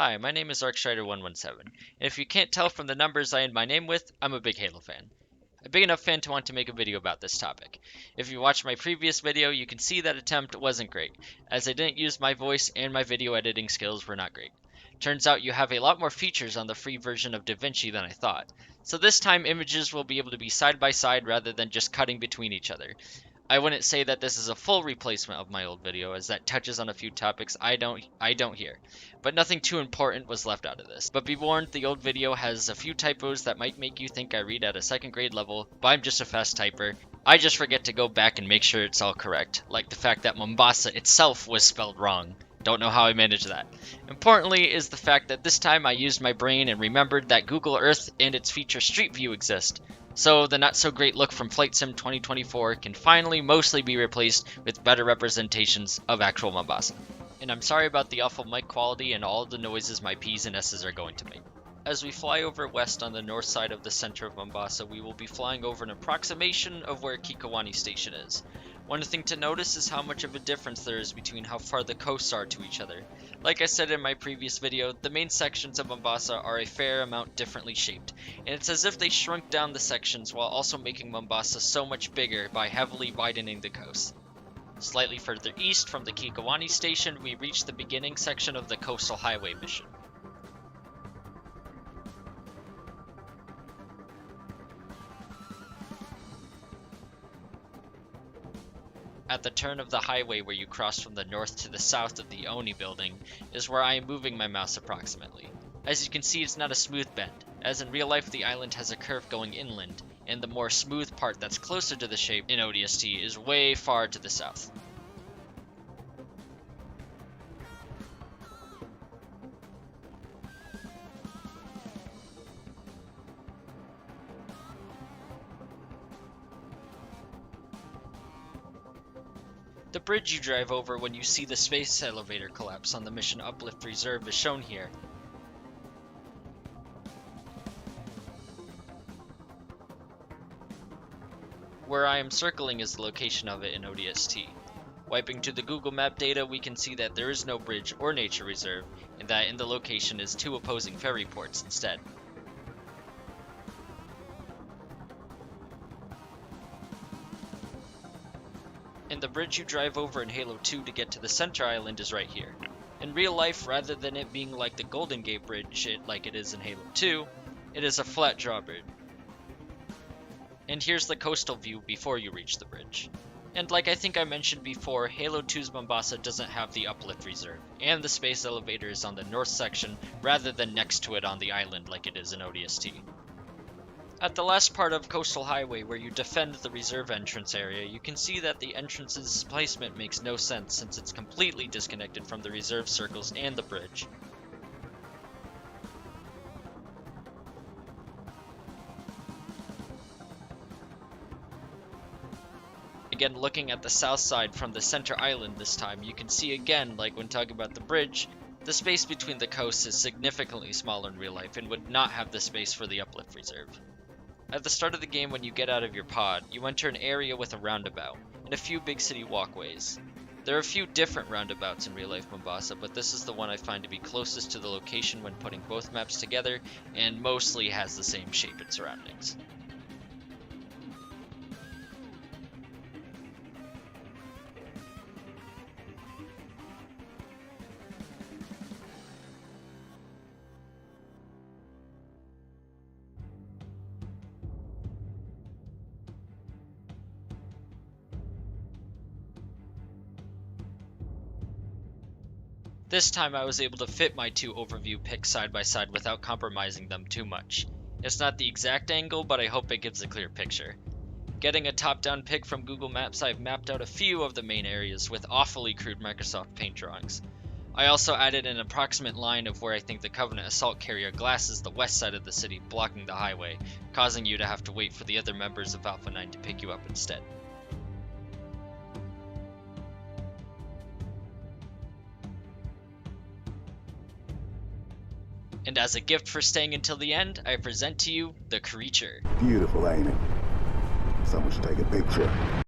Hi, my name is ArcStrider117, and if you can't tell from the numbers I end my name with, I'm a big Halo fan. A big enough fan to want to make a video about this topic. If you watched my previous video, you can see that attempt wasn't great, as I didn't use my voice and my video editing skills were not great. Turns out you have a lot more features on the free version of DaVinci than I thought. So this time images will be able to be side by side rather than just cutting between each other. I wouldn't say that this is a full replacement of my old video, as that touches on a few topics I don't hear. But nothing too important was left out of this. But be warned, the old video has a few typos that might make you think I read at a second grade level, but I'm just a fast typer. I just forget to go back and make sure it's all correct, like the fact that Mombasa itself was spelled wrong. Don't know how I managed that. Importantly is the fact that this time I used my brain and remembered that Google Earth and its feature Street View exist. So the not so great look from Flight Sim 2024 can finally mostly be replaced with better representations of actual Mombasa. And I'm sorry about the awful mic quality and all of the noises my P's and S's are going to make. As we fly over west on the north side of the center of Mombasa, we will be flying over an approximation of where Kikowani Station is. One thing to notice is how much of a difference there is between how far the coasts are to each other. Like I said in my previous video, the main sections of Mombasa are a fair amount differently shaped, and it's as if they shrunk down the sections while also making Mombasa so much bigger by heavily widening the coast. Slightly further east from the Kikowani Station, we reach the beginning section of the Coastal Highway mission. At the turn of the highway where you cross from the north to the south of the Oni building is where I am moving my mouse approximately. As you can see, it's not a smooth bend, as in real life the island has a curve going inland, and the more smooth part that's closer to the shape in ODST is way far to the south. The bridge you drive over when you see the space elevator collapse on the Mission Uplift Reserve is shown here. Where I am circling is the location of it in ODST. Wiping to the Google Map data, we can see that there is no bridge or nature reserve, and that in the location is two opposing ferry ports instead. And the bridge you drive over in Halo 2 to get to the center island is right here. In real life, rather than it being like the Golden Gate Bridge like it is in Halo 2, it is a flat drawbridge. And here's the coastal view before you reach the bridge. And like I think I mentioned before, Halo 2's Mombasa doesn't have the uplift reserve, and the space elevator is on the north section rather than next to it on the island like it is in ODST. At the last part of Coastal Highway where you defend the reserve entrance area, you can see that the entrance's placement makes no sense since it's completely disconnected from the reserve circles and the bridge. Again, looking at the south side from the center island this time, you can see again, like when talking about the bridge, the space between the coasts is significantly smaller in real life and would not have the space for the uplift reserve. At the start of the game, when you get out of your pod, you enter an area with a roundabout, and a few big city walkways. There are a few different roundabouts in real-life Mombasa, but this is the one I find to be closest to the location when putting both maps together, and mostly has the same shape and surroundings. This time I was able to fit my two overview pics side by side without compromising them too much. It's not the exact angle, but I hope it gives a clear picture. Getting a top-down pic from Google Maps, I've mapped out a few of the main areas with awfully crude Microsoft Paint drawings. I also added an approximate line of where I think the Covenant assault carrier glasses the west side of the city, blocking the highway, causing you to have to wait for the other members of Alpha 9 to pick you up instead. And as a gift for staying until the end, I present to you the creature. Beautiful, ain't it? Someone should take a picture.